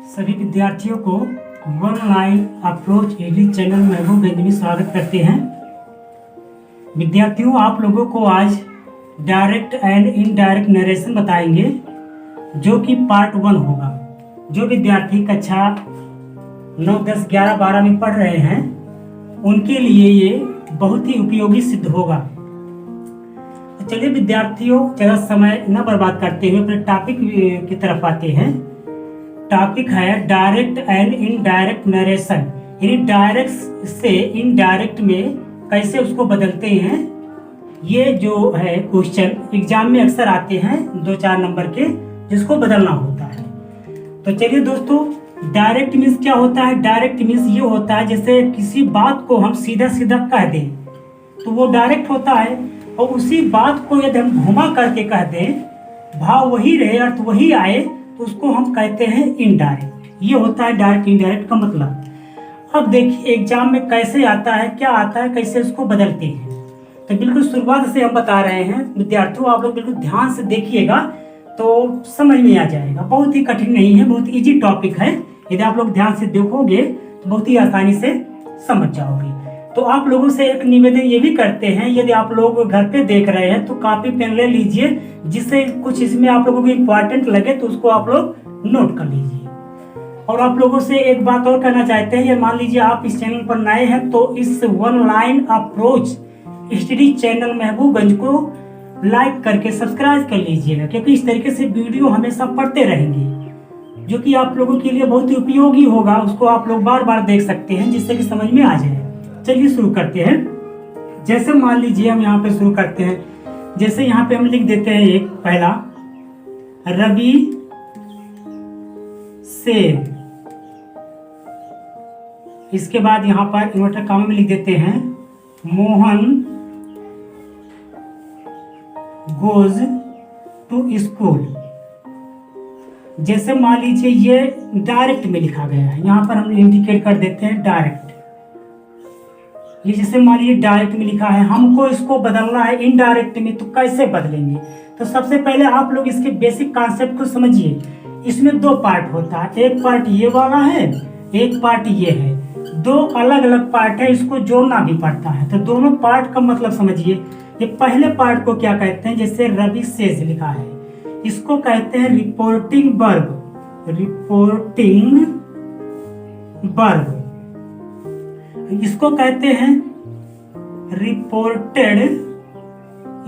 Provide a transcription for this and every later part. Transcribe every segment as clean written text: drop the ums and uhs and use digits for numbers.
सभी विद्यार्थियों को online approach AD channel Mahbubganj में स्वागत करते हैं। विद्यार्थियों, आप लोगों को आज डायरेक्ट एंड इनडायरेक्ट नरेशन बताएंगे, जो कि पार्ट 1 होगा। जो विद्यार्थी कक्षा 9, 10, 11, 12 में पढ़ रहे हैं, उनके लिए ये बहुत ही उपयोगी सिद्ध होगा। तो चलिए विद्यार्थियों, ज़्यादा समय न बर्बाद करते हुए अपने टॉपिक की तरफ आते हैं। टॉपिक है डायरेक्ट एंड इनडायरेक्ट नरेशन, यानी डायरेक्ट से इनडायरेक्ट में कैसे उसको बदलते हैं। ये जो है क्वेश्चन एग्जाम में अक्सर आते हैं 2-4 नंबर के, जिसको बदलना होता है। तो चलिए दोस्तों, डायरेक्ट मीन्स क्या होता है? डायरेक्ट मीन्स ये होता है जैसे किसी बात को हम सीधा सीधा कह दें तो वो डायरेक्ट होता है, और उसी बात को यदि हम घुमा करके कह दें, भाव वही रहे, अर्थ वही आए, तो उसको हम कहते हैं इनडायरेक्ट। ये होता है डायरेक्ट इनडायरेक्ट का मतलब। अब देखिए एग्जाम में कैसे आता है, क्या आता है, कैसे उसको बदलते हैं। तो बिल्कुल शुरुआत से हम बता रहे हैं विद्यार्थियों, आप लोग बिल्कुल ध्यान से देखिएगा तो समझ में आ जाएगा। बहुत ही कठिन नहीं है, बहुत इजी टॉपिक है। यदि आप लोग ध्यान से देखोगे तो बहुत ही आसानी से समझ जाओगे। तो आप लोगों से एक निवेदन ये भी करते हैं, यदि आप लोग घर पे देख रहे हैं तो कॉपी पेन ले लीजिए, जिससे कुछ इसमें आप लोगों को इम्पोर्टेंट लगे तो उसको आप लोग नोट कर लीजिए। और आप लोगों से एक बात और कहना चाहते हैं, ये मान लीजिए आप इस चैनल पर नए हैं तो इस online approach study channel Mahbubganj को लाइक करके सब्सक्राइब कर लीजिएगा, क्योंकि इस तरीके से वीडियो हमेशा पढ़ते रहेंगे, जो कि आप लोगों के लिए बहुत ही उपयोगी होगा। उसको आप लोग बार बार देख सकते हैं, जिससे कि समझ में आ जाए। चलिए शुरू करते हैं। जैसे मान लीजिए हम यहाँ पे शुरू करते हैं। जैसे यहाँ पे हम लिख देते हैं एक पहला, रवि सेब। इसके बाद यहाँ पर इन्वर्टर कॉमा में लिख देते हैं, मोहन गोज टू स्कूल। जैसे मान लीजिए ये डायरेक्ट में लिखा गया है, यहाँ पर हम इंडिकेट कर देते हैं डायरेक्ट। ये जैसे मान लीजिए डायरेक्ट में लिखा है, हमको इसको बदलना है इनडायरेक्ट में, तो कैसे बदलेंगे? तो सबसे पहले आप लोग इसके बेसिक कॉन्सेप्ट को समझिए। इसमें 2 पार्ट होता है, एक पार्ट ये वाला है, एक पार्ट ये है। 2 अलग अलग पार्ट है, इसको जोड़ना भी पड़ता है। तो दोनों पार्ट का मतलब समझिए। ये पहले पार्ट को क्या कहते हैं? जैसे रवि सेज लिखा है, इसको कहते हैं रिपोर्टिंग वर्ब। रिपोर्टिंग वर्ब इसको कहते हैं रिपोर्टेड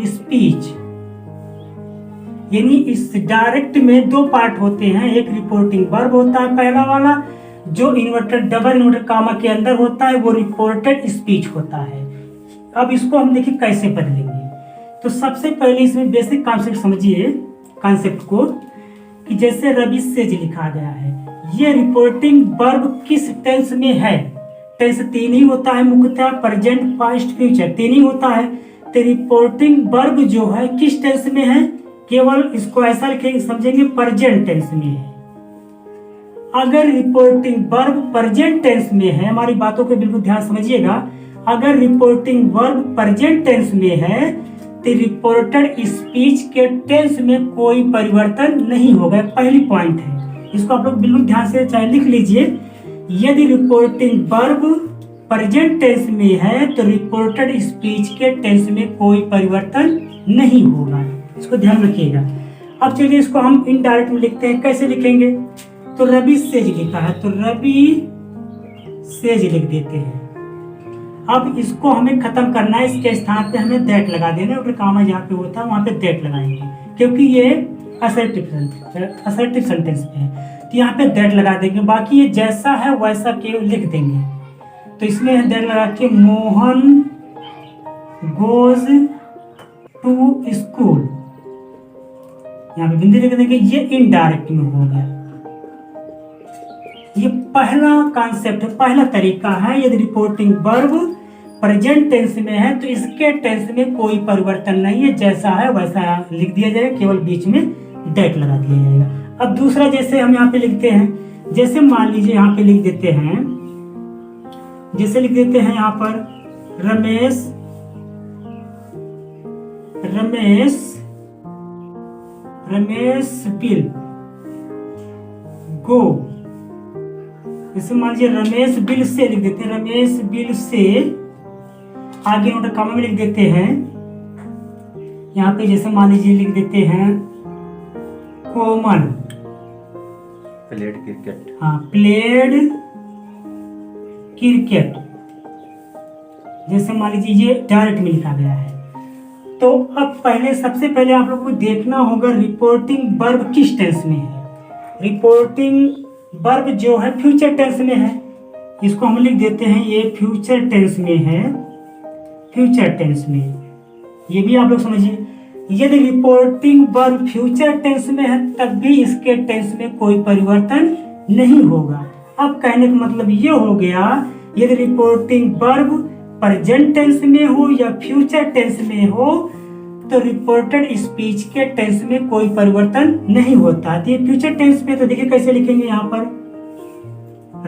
स्पीच। यानी इस डायरेक्ट में 2 पार्ट होते हैं, एक रिपोर्टिंग वर्ब होता है पहला वाला, जो इन्वर्टर डबल इन्वर्टर कामा के अंदर होता है, वो रिपोर्टेड स्पीच होता है। अब इसको हम देखिए कैसे बदलेंगे। तो सबसे पहले इसमें बेसिक कॉन्सेप्ट समझिए, कॉन्सेप्ट को, कि जैसे रवि सेज लिखा गया है, ये रिपोर्टिंग वर्ब किस टेंस में है? टेंस 3 ही होता है मुख्यतः, प्रेजेंट, पास्ट, फ्यूचर 3 ही होता है। तो रिपोर्टिंग वर्ब जो है किस टेंस में है? केवल इसको ऐसा लिखेंगे, समझेंगे प्रेजेंट टेंस में है। अगर रिपोर्टिंग वर्ब प्रेजेंट टेंस में है, हमारी बातों को बिल्कुल ध्यान समझिएगा, अगर रिपोर्टिंग वर्ब प्रेजेंट टेंस में है तो रिपोर्टेड स्पीच के टेंस में कोई परिवर्तन नहीं होगा। पहली पॉइंट है, इसको आप लोग बिल्कुल ध्यान से चाहे लिख लीजिए। यदि रिपोर्टिंग वर्ब प्रेजेंट टेंस में है तो रिपोर्टेड स्पीच के टेंस में कोई परिवर्तन नहीं होगा, इसको ध्यान रखिएगा। अब चलिए इसको हम इनडायरेक्ट में लिखते हैं। कैसे लिखेंगे? तो रवि सेज लिखा है, तो रवि सेज लिख देते हैं। अब इसको हमें खत्म करना है, इसके स्थान पे हमें दैट लगा देना, और कामा जहाँ पे होता है वहां पे दैट लगाएंगे, क्योंकि ये असर्टिव सेंटेंस पे है, तो यहाँ पे दैट लगा देंगे। बाकी ये जैसा है वैसा केवल लिख देंगे। तो इसमें दैट लगा के मोहन गोज टू स्कूल, यहाँ पे बिंदी लिख देंगे। ये इनडायरेक्ट में हो गया। ये पहला कॉन्सेप्ट है, पहला तरीका है। यदि रिपोर्टिंग वर्ब प्रेजेंट टेंस में है तो इसके टेंस में कोई परिवर्तन नहीं है, जैसा है वैसा लिख दिया जाएगा, केवल बीच में दैट लगा दिया जाएगा। अब दूसरा, जैसे हम यहाँ पे लिखते हैं, जैसे मान लीजिए यहाँ पे लिख देते हैं, जैसे लिख देते हैं यहाँ पर रमेश रमेश विल गो जैसे मान लीजिए रमेश बिल से लिख देते हैं, रमेश बिल से, आगे इंवर्टेड कॉमा में लिख देते हैं। यहाँ पे जैसे मान लीजिए लिख देते हैं कोमल प्लेड क्रिकेट। हाँ, प्लेड क्रिकेट, जैसे मान लीजिए ये डायरेक्ट में लिखा गया है। तो अब पहले सबसे पहले आप लोगों को देखना होगा रिपोर्टिंग वर्ब किस टेंस में है। रिपोर्टिंग वर्ब जो है फ्यूचर टेंस में है, इसको हम लिख देते हैं ये फ्यूचर टेंस में है, फ्यूचर टेंस में। ये भी आप लोग समझिए, यदि रिपोर्टिंग वर्ब फ्यूचर टेंस में है तब भी इसके टेंस में कोई परिवर्तन नहीं होगा। अब कहने का मतलब ये हो गया, यदि रिपोर्टिंग वर्ब प्रेजेंट टेंस में हो या फ्यूचर टेंस में हो तो रिपोर्टेड स्पीच के टेंस में कोई परिवर्तन नहीं होता। तो ये फ्यूचर टेंस में, तो देखिए कैसे लिखेंगे यहाँ पर,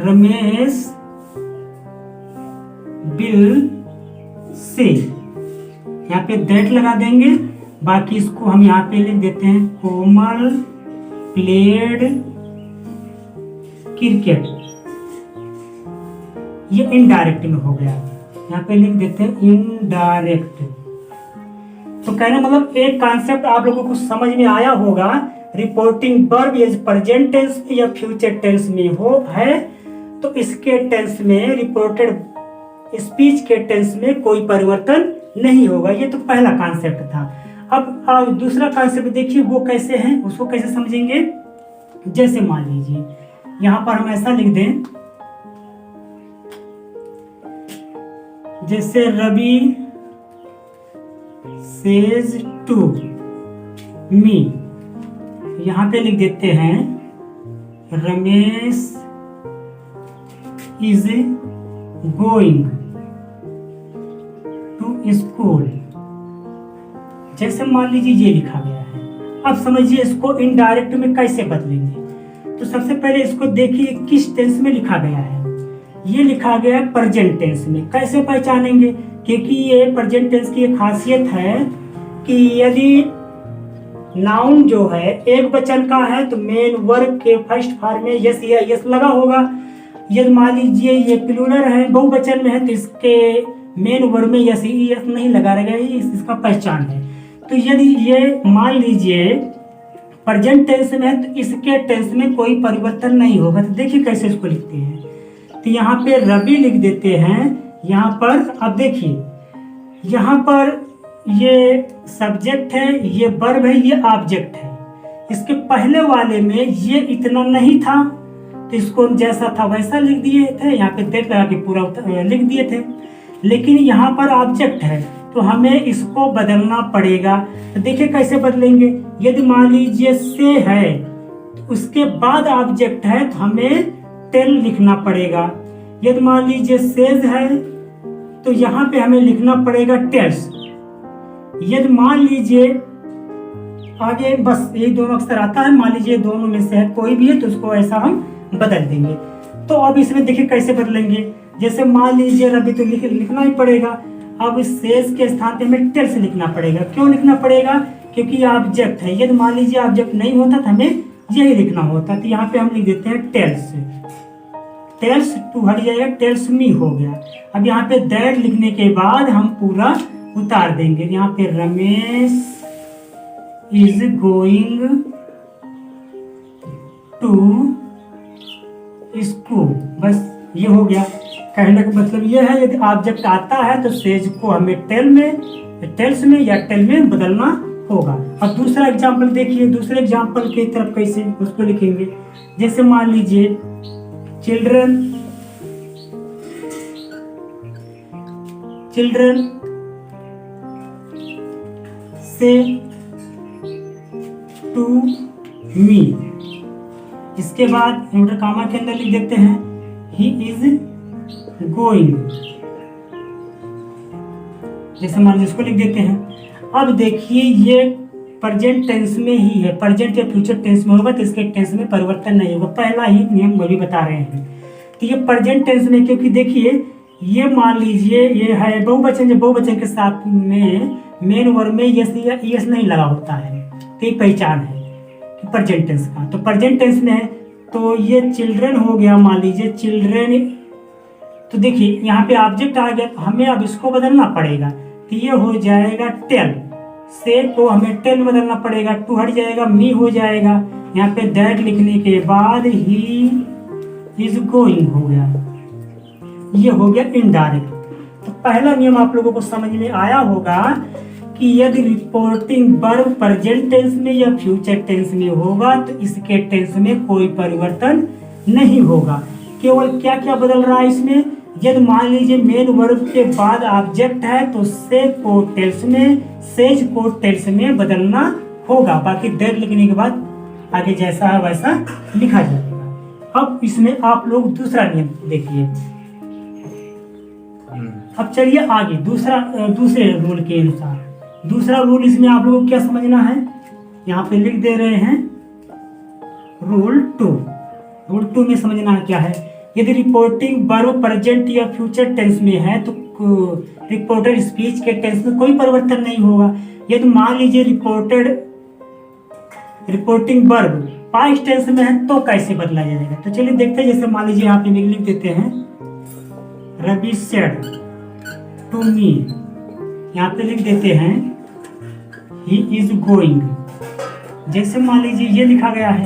रमेश बिल से, यहाँ पे दैट लगा देंगे, बाकी इसको हम यहाँ पे लिख देते हैं कोमल प्लेड क्रिकेट। ये इनडायरेक्ट में हो गया, यहाँ पे लिख देते हैं इनडायरेक्ट। तो कहने मतलब एक कॉन्सेप्ट आप लोगों को समझ में आया होगा, रिपोर्टिंग वर्ब ये प्रेजेंट टेंस में या फ्यूचर टेंस में हो है तो इसके टेंस में, रिपोर्टेड स्पीच के टेंस में कोई परिवर्तन नहीं होगा। ये तो पहला कॉन्सेप्ट था। अब दूसरा कॉन्सेप्ट देखिए वो कैसे है, उसको कैसे समझेंगे। जैसे मान लीजिए यहाँ पर हम ऐसा लिख दें, जैसे रवि सेज टू मी, यहाँ पे लिख देते हैं Ramesh is going to school. जैसे मान लीजिए ये लिखा गया है। अब समझिए इसको इनडायरेक्ट में कैसे बदलेंगे। तो सबसे पहले इसको देखिए किस टेंस में लिखा गया है। ये लिखा गया है प्रेजेंट टेंस में। कैसे पहचानेंगे, क्योंकि ये प्रेजेंट टेंस की एक खासियत है कि यदि नाउन जो है एक वचन का है तो मेन वर्ब के फर्स्ट फॉर्म में यस या यस लगा होगा। यदि मान लीजिए ये प्लूरल है, बहुवचन में है, तो इसके मेन वर्ब में यस यस नहीं लगा रहेगा, ये इसका पहचान है। तो यदि ये मान लीजिए प्रेजेंट टेंस में है तो इसके टेंस में कोई परिवर्तन नहीं होगा। तो देखिए कैसे इसको लिखते हैं। तो यहाँ पे रवि लिख देते हैं यहाँ पर। अब देखिए यहाँ पर ये सब्जेक्ट है, ये वर्ब है, ये ऑब्जेक्ट है। इसके पहले वाले में ये इतना नहीं था तो इसको जैसा था वैसा लिख दिए थे, यहाँ पे दैट लगा के पूरा लिख दिए थे। लेकिन यहाँ पर ऑब्जेक्ट है तो हमें इसको बदलना पड़ेगा। तो देखिए कैसे बदलेंगे। यदि मान लीजिए से है तो उसके बाद ऑब्जेक्ट है तो हमें टेल लिखना पड़ेगा। यदि मान लीजिए सेज है तो यहाँ पे हमें लिखना पड़ेगा टेल्स। यदि मान लीजिए आगे बस यही दोनों अक्षर आता है, मान लीजिए दोनों में से कोई भी है तो उसको ऐसा हम बदल देंगे। तो अब इसमें देखिए कैसे बदलेंगे। जैसे मान लीजिए रवि तो लिखना ही पड़ेगा। अब इस सेज के स्थान पे हमें टेल्स लिखना पड़ेगा। क्यों लिखना पड़ेगा, क्योंकि ऑब्जेक्ट है। यदि मान लीजिए ऑब्जेक्ट नहीं होता तो हमें यही लिखना होता। तो यहाँ पे हम लिख देते हैं टेल्स। टेल्स टू हट जाएगा, टेल्स मी हो गया। अब यहाँ पे दैट लिखने के बाद हम पूरा उतार देंगे। यहाँ पे Ramesh is going to school, बस ये हो गया। कहने का मतलब ये है यदि ऑब्जेक्ट आता है तो सेज को हमें टेल्स में या टेल में बदलना होगा। अब दूसरा एग्जांपल देखिए, दूसरे एग्जांपल की तरफ कैसे उसको लिखेंगे। जैसे मान लीजिए चिल्ड्रन से टू मी, इसके बाद इंवर्टेड कॉमा के अंदर लिख देते हैं ही इज गोइंग। जैसे मान लीजिए इसको लिख देते हैं। अब देखिए ये प्रेजेंट टेंस में ही है, प्रेजेंट या फ्यूचर टेंस में होगा तो इसके टेंस में परिवर्तन नहीं होगा। पहला ही नियम अभी बता रहे हैं। तो ये प्रेजेंट टेंस में, क्योंकि देखिए ये मान लीजिए ये है बहुवचन, जब बहुवचन के साथ में मेन वर्ब में यस नहीं लगा होता है तो ये पहचान है कि प्रेजेंट टेंस का। तो प्रेजेंट टेंस में है तो ये चिल्ड्रन हो गया, मान लीजिए चिल्ड्रन। तो देखिए यहाँ पे ऑब्जेक्ट आ गया, तो हमें अब इसको बदलना पड़ेगा। तो ये हो जाएगा टेल, से को हमें टेल में बदलना पड़ेगा, टू हट जाएगा, मी हो जाएगा। यहाँ पे दैट लिखने के बाद ही इज गोइंग हो गया, ये हो गया इनडायरेक्ट। तो पहला नियम आप लोगों को समझ में आया होगा कि यदि रिपोर्टिंग वर्ब प्रेजेंट टेंस में या फ्यूचर टेंस में होगा तो इसके टेंस में कोई परिवर्तन नहीं होगा। केवल क्या क्या बदल रहा है इसमें, यदि मान लीजिए मेन वर्ब के बाद ऑब्जेक्ट है तो से को टेंस में, सेज को टेंस में बदलना होगा। बाकी दैट लिखने के बाद आगे जैसा है वैसा लिखा जाएगा। अब इसमें आप लोग दूसरा नियम देखिए। अब चलिए आगे दूसरे रूल के अनुसार। दूसरा रूल इसमें आप लोगों को क्या समझना है, यहाँ पे लिख दे रहे हैं रूल 2। रूल 2 में समझना क्या है, यदि रिपोर्टिंग वर्ब प्रेजेंट या फ्यूचर टेंस में है तो रिपोर्टेड स्पीच के टेंस में कोई परिवर्तन नहीं होगा। यदि मान लीजिए रिपोर्टिंग वर्ब पास्ट टेंस में है तो कैसे बदला जाएगा, तो चलिए देखते हैं। जैसे मान लीजिए यहाँ पे लिख देते हैं रवि सेड टू मी, यहाँ पे लिख देते हैं ही इज गोइंग। जैसे मान लीजिए ये लिखा गया है,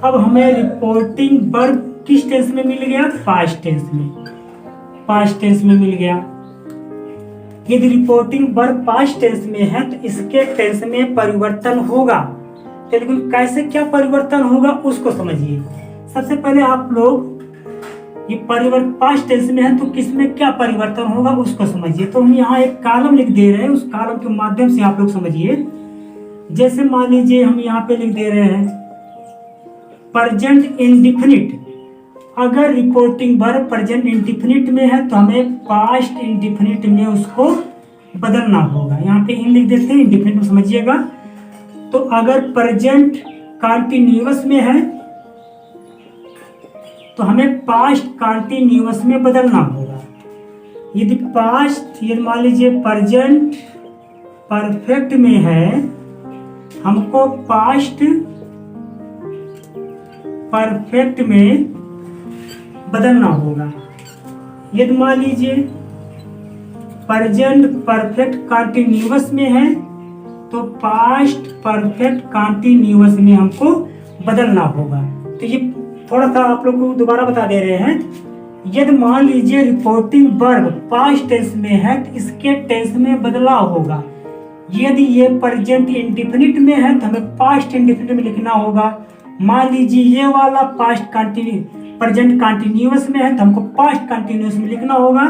अब हमें रिपोर्टिंग वर्ब किस टेंस में मिल गया, पास्ट टेंस में, पास्ट टेंस में मिल गया। यदि रिपोर्टिंग वर्ब पास्ट टेंस में है तो इसके टेंस में परिवर्तन होगा। तो लेकिन कैसे क्या परिवर्तन होगा उसको समझिए। सबसे पहले आप लोग ये परिवर्तन पास्ट टेंस में है तो किसमें क्या परिवर्तन होगा उसको समझिए। तो हम यहाँ एक कॉलम लिख दे रहे हैं, उस कॉलम के माध्यम से आप लोग समझिए। जैसे मान लीजिए हम यहाँ पे लिख दे रहे हैं प्रेजेंट इंडिफिनिट। अगर रिपोर्टिंग वर्ब प्रेजेंट इंडिफिनिट में है तो हमें पास्ट इंडिफिनिट में उसको बदलना होगा। यहाँ पे इन लिख देते हैं, इंडिफिनिट में समझिएगा। तो अगर प्रेजेंट कंटिन्यूअस में है तो हमें पास्ट कंटिन्यूअस में बदलना होगा। यदि पास्ट, ये मान लीजिए प्रेजेंट परफेक्ट में है, हमको पास्ट परफेक्ट में बदलना होगा। यदि मान लीजिए प्रेजेंट परफेक्ट कंटिन्यूअस में है तो पास्ट परफेक्ट कंटिन्यूअस में हमको बदलना होगा। तो ये थोड़ा सा आप लोग को दोबारा बता दे रहे हैं। यदि मान लीजिए रिपोर्टिंग वर्ब पास्ट टेंस में है तो इसके टेंस में बदलाव होगा। यदि ये प्रेजेंट इंडिफिनिट में है तो हमें पास्ट इंडिफिनिट में लिखना होगा। मान लीजिए ये वाला पास्ट प्रेजेंट कंटिन्यूअस में है तो हमको पास्ट कंटिन्यूअस में लिखना होगा।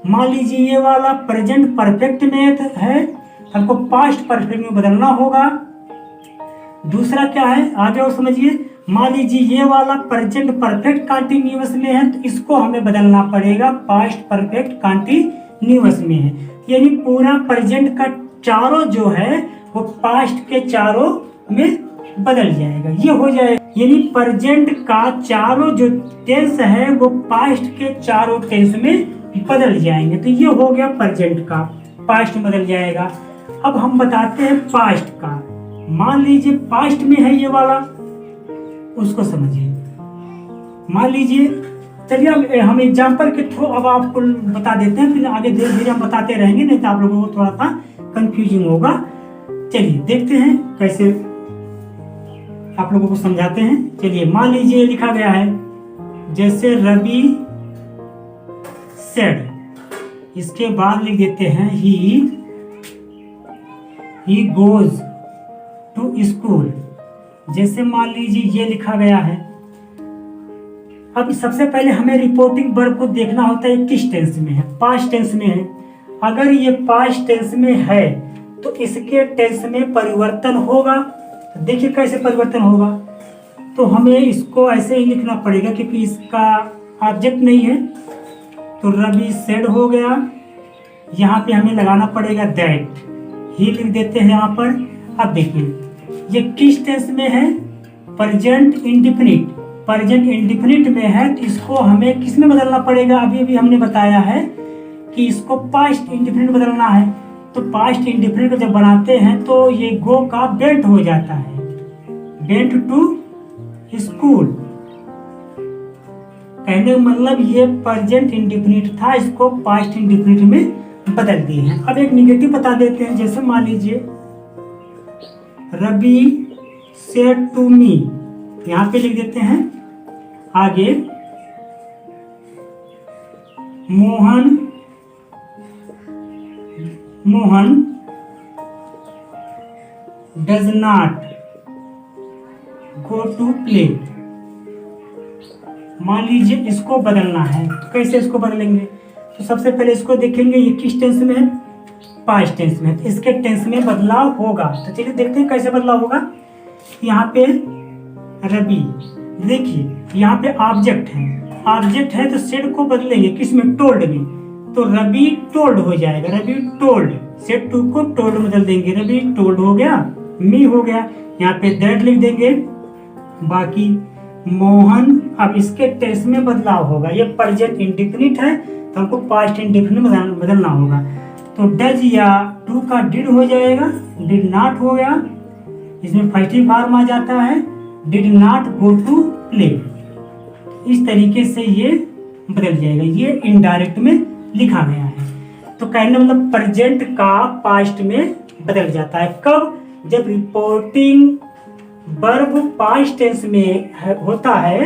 मान लीजिए ये वाला प्रेजेंट परफेक्ट में है तो हमको पास्ट परफेक्ट में बदलना होगा। दूसरा क्या है आगे और समझिए। मान लीजिए ये वाला प्रेजेंट परफेक्ट कंटिन्यूअस में है तो इसको हमें बदलना पड़ेगा पास्ट परफेक्ट कंटिन्यूअस में है। यानी पूरा प्रेजेंट का चारों जो है वो पास्ट के चारों में बदल जाएगा। ये हो जाएगा, यानी प्रेजेंट का चारों जो टेंस है वो पास्ट के चारों टेंस में बदल जाएंगे। तो ये हो गया प्रेजेंट का, पास्ट में बदल जाएगा। अब हम बताते हैं पास्ट का। मान लीजिए पास्ट में है ये वाला, उसको समझिए। मान लीजिए, चलिए हम एग्जाम्पल के थ्रू अब आपको बता देते हैं, फिर आगे धीरे धीरे हम बताते रहेंगे, नहीं तो आप लोगों को थोड़ा सा कंफ्यूजिंग होगा। चलिए देखते हैं कैसे आप लोगों को समझाते हैं। चलिए मान लीजिए लिखा गया है जैसे रवि सेड, इसके बाद लिख देते हैं ही गोज टू स्कूल। जैसे मान लीजिए ये लिखा गया है। अब सबसे पहले हमें रिपोर्टिंग वर्ब को देखना होता है किस टेंस में है, पास्ट टेंस में है। अगर ये पास्ट टेंस में है तो इसके टेंस में परिवर्तन होगा। तो देखिए कैसे परिवर्तन होगा। तो हमें इसको ऐसे ही लिखना पड़ेगा क्योंकि इसका ऑब्जेक्ट नहीं है। तो रवि सेड हो गया, यहाँ पे हमें लगाना पड़ेगा दैट, ही लिख देते हैं यहाँ पर। अब देखिए ये किस टेंस में है, प्रेजेंट इंडिफिनिट। प्रेजेंट इंडिफिनिट में है तो इसको हमें किस में बदलना पड़ेगा, अभी अभी हमने बताया है कि इसको पास्ट इंडिफिनिट बदलना है। तो पास्ट इंडिफिनिट जब बनाते हैं तो ये गो का बेंट हो जाता है, बेंट टू स्कूल। कहने का मतलब ये प्रेजेंट इंडेफिनिट था, इसको पास्ट इंडेफिनिट में बदल दिए हैं। अब एक निगेटिव बता देते हैं, जैसे मान लीजिए रवि सेड टू मी, यहाँ पे लिख देते हैं। आगे Mohan does not go to play. मान लीजिए इसको बदलना है, तो कैसे इसको बदलेंगे? तो सबसे पहले इसको देखेंगे ये किस टेंस में है, पास्ट टेंस में है, तो इसके टेंस में बदलाव होगा। तो चलिए देखते हैं कैसे बदलाव होगा। यहाँ पे रवि, देखिए यहाँ पे ऑब्जेक्ट है तो सेड को बदलेंगे किस में, टोल्ड में, तो रवि टोल्ड हो जाएगा, रवि टोल्ड, सेड टू को टोल्ड में बदल देंगे, रवि टोल्ड हो गया, मी हो गया, यहाँ पे दैट लिख देंगे। बाकी मोहन, अब इसके टेंस में बदलाव होगा, ये प्रेजेंट इंडेफिनिट है तो हमको पास्ट इंडेफिनिट में बदलना होगा। तो डज या टू का डिड हो जाएगा, डिड नॉट हो गया, इसमें फर्स्ट फॉर्म आ जाता है, did not go to play. इस तरीके से ये बदल जाएगा, ये इनडायरेक्ट में लिखा गया है। तो कहने मतलब प्रेजेंट का पास्ट में बदल जाता है। कब? जब रिपोर्टिंग वर्ब पास्ट टेंस में होता है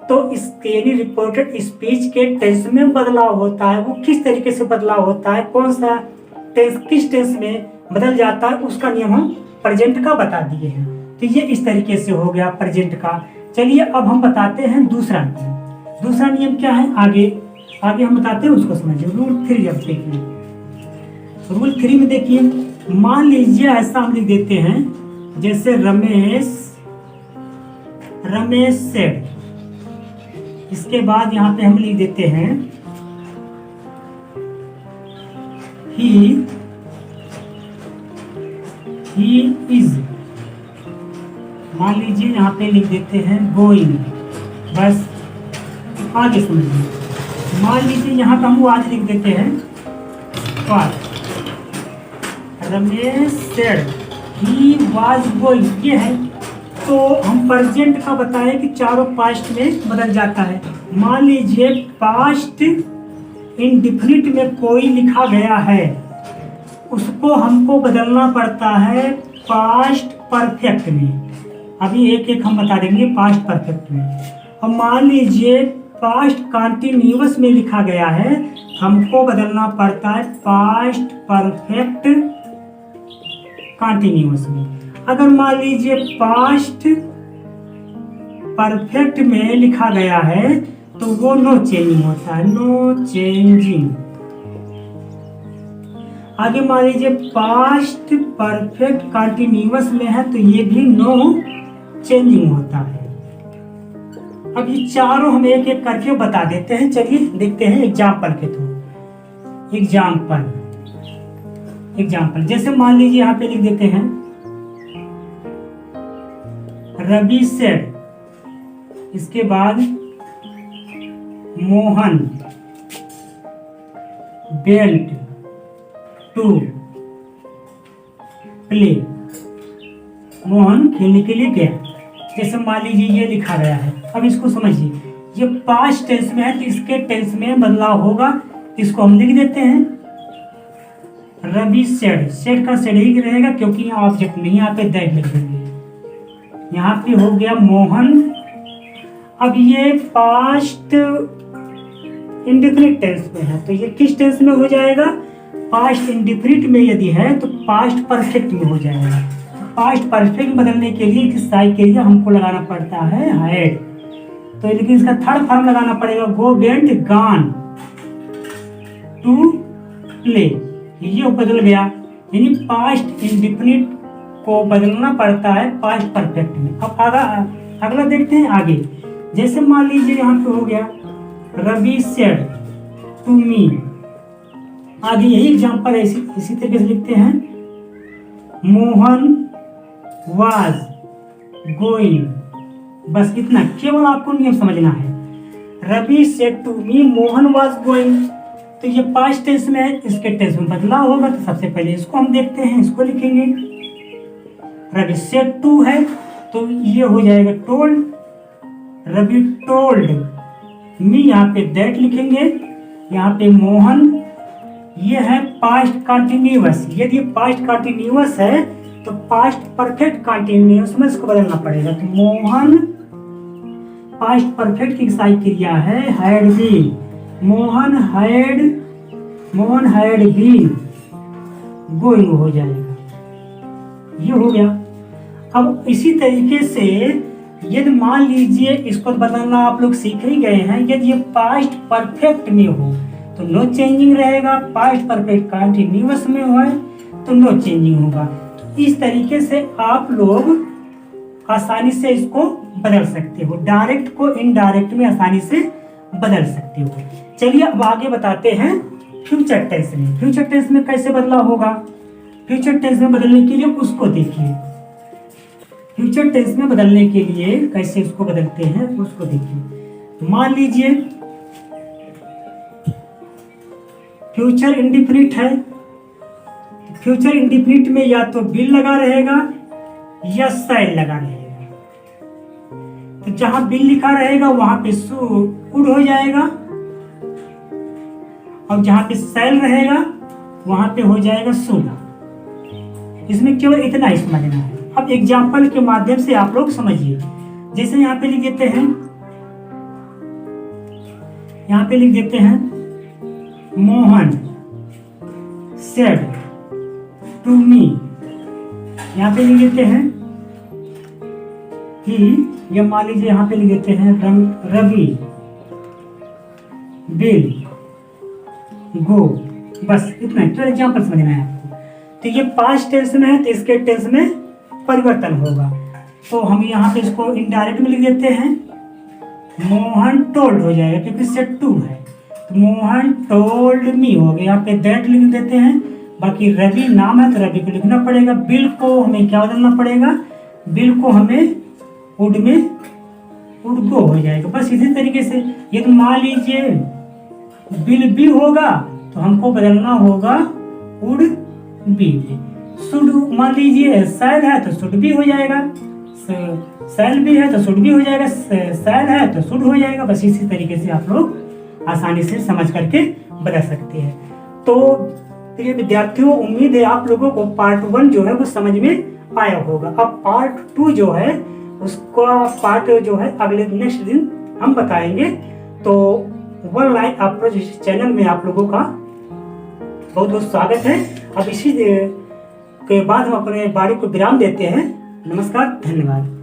तो इसके यानी रिपोर्टेड स्पीच के टेंस में बदलाव होता है। वो किस तरीके से बदलाव होता है, कौन सा टेंस किस टेंस में बदल जाता है, उसका नियम हम प्रेजेंट का बता दिए हैं। तो ये इस तरीके से हो गया प्रेजेंट का। चलिए अब हम बताते हैं दूसरा नियम। दूसरा नियम क्या है, आगे हम बताते हैं, उसको समझिए। रूल 3 अब देखिए, रूल 3 में देखिए, मान लीजिए ऐसा हम लिख देते हैं, जैसे रमेश सेड, इसके बाद यहाँ पे हम लिख देते हैं ही इज, मान लीजिए यहाँ पे लिख देते हैं गोइंग। बस आगे समझिए, मान लीजिए यहाँ पे हम आज लिख देते हैं what Ramesh said he was going, ये है। तो हम प्रेजेंट का बताएं कि चारों पास्ट में बदल जाता है। मान लीजिए पास्ट इंडेफिनिट में कोई लिखा गया है, उसको हमको बदलना पड़ता है पास्ट परफेक्ट में। अभी एक एक हम बता देंगे पास्ट परफेक्ट में। और मान लीजिए पास्ट कंटिन्यूअस में लिखा गया है, हमको बदलना पड़ता है पास्ट परफेक्ट कंटिन्यूअस में। अगर मान लीजिए पास्ट परफेक्ट में लिखा गया है तो वो नो चेंजिंग होता है, नो चेंजिंग। आगे मान लीजिए पास्ट परफेक्ट कंटिन्यूअस में है तो ये भी नो चेंजिंग होता है। अब ये चारों हम एक एक करके बता देते हैं। चलिए देखते हैं एग्जाम्पल के थ्रू। एग्जाम्पल जैसे मान लीजिए यहाँ पे लिख देते हैं रवि सेड, इसके बाद मोहन बेल्ट टू प्ले, मोहन खेलने के लिए गया। जैसे मान लीजिए ये लिखा गया है। अब इसको समझिए, ये पास्ट टेंस में है तो इसके टेंस में बदलाव होगा, इसको हम लिख देते हैं रवि सेड। सेड का सेड ही रहेगा क्योंकि यहाँ ऑब्जेक्ट नहीं, यहाँ पे दैट लिख देंगे। यहाँ पे हो गया मोहन। अब ये पास्ट इंडेफिनिट टेंस में है तो ये किस टेंस में हो जाएगा, पास्ट इंडेफिनिट में यदि है तो पास्ट परफेक्ट में हो जाएगा। पास्ट परफेक्ट बदलने के लिए किस साइड के लिए हमको लगाना पड़ता है हैड, तो लेकिन इसका थर्ड फॉर्म लगाना पड़ेगा go went gone to play, ये बदल गया। यानी पास्ट इंडेफिनिट को बदलना पड़ता है पास्ट परफेक्ट में। अब अगला देखते हैं आगे। जैसे मान लीजिए यहाँ पे हो गया रवि सेड टू मी, आगे यही एग्जाम्पल है, इसी तरीके से लिखते हैं मोहन वाज गोइंग। बस इतना, केवल आपको नियम समझना है। Ravi said to me, Mohan was going, तो ये पास्ट टेंस में है, इसके टेंस में बदलाव होगा। तो सबसे पहले इसको हम देखते हैं, इसको लिखेंगे रवि सेड टू है तो ये हो जाएगा टोल्ड, रवि टोल्ड मी यहाँ पे दैट लिखेंगे, यहाँ पे मोहन, ये है पास्ट कंटिन्यूअस। यदि पास्ट कंटिन्यूअस है तो पास्ट परफेक्ट कंटिन्यूअस में इसको बदलना पड़ेगा। तो मोहन पास्ट परफेक्ट की सही क्रिया है had been, Mohan had been going हो जाएगा, ये हो गया। अब इसी तरीके से यदि मान लीजिए इसको बदलना आप लोग सीख ही गए हैं, यदि ये पास्ट परफेक्ट में हो तो नो चेंजिंग रहेगा, पास्ट परफेक्ट कंटिन्यूअस में हो तो नो चेंजिंग होगा। तो इस तरीके से आप लोग आसानी से इसको बदल सकते हो, डायरेक्ट को इनडायरेक्ट में आसानी से बदल सकते हो। चलिए अब आगे बताते हैं फ्यूचर टेंस में। फ्यूचर टेंस में कैसे बदलाव होगा, फ्यूचर टेंस में बदलने के लिए उसको देखिए। फ्यूचर टेंस में बदलने के लिए कैसे उसको बदलते हैं उसको देखिए। मान लीजिए फ्यूचर इंडिफिनिट है, फ्यूचर इंडिफिनिट में या तो बिल लगा रहेगा या शैल लगा रहेगा। तो जहां बिल लिखा रहेगा वहां पे शुड हो जाएगा, और जहां पे शैल रहेगा वहां पे हो जाएगा शुड। इसमें केवल इतना ही समझना है। अब एग्जाम्पल के माध्यम से आप लोग समझिए। जैसे यहाँ पे लिख देते हैं, यहाँ पे लिख देते हैं मोहन सेड टू मी, यहाँ पे लिख देते हैं कि, या मान लीजिए यहाँ पे लिख देते हैं रवि बिल गो। बस इतना ही एग्जाम्पल समझना है आपको। तो ये पास्ट टेंस में है तो इसके टेंस में परिवर्तन होगा। तो हम यहाँ पे इसको इनडायरेक्ट में लिख देते हैं, मोहन टोल्ड हो जाएगा क्योंकि सेड टू है, तो मोहन टोल्ड मी हो गया। यहाँ पे दैट लिख देते हैं। बाकी रवि नाम है तो रवि को लिखना पड़ेगा। बिल को हमें क्या बदलना पड़ेगा, बिल को हमें वुड में वुड गो हो जाएगा। बस इसी तरीके से ये तो मान लीजिए बिल भी होगा तो हमको बदलना होगा वुड बी। शुड मान लीजिए शैल है तो शुड भी हो जाएगा, शैल भी है तो शुड भी हो जाएगा, शैल है तो शुड हो जाएगा। बस इसी तरीके से आप लोग आसानी से समझ करके बदल सकते हैं। तो प्रिय विद्यार्थियों, उम्मीद है आप लोगों को पार्ट 1 जो है वो समझ में आया होगा। अब पार्ट 2 जो है उसका पार्ट जो है अगले नेक्स्ट दिन हम बताएंगे। तो वन लाइन अप्रोच इस चैनल में आप लोगों का बहुत बहुत स्वागत है। अब इसी के बाद हम अपने बाड़ी को विराम देते हैं। नमस्कार, धन्यवाद।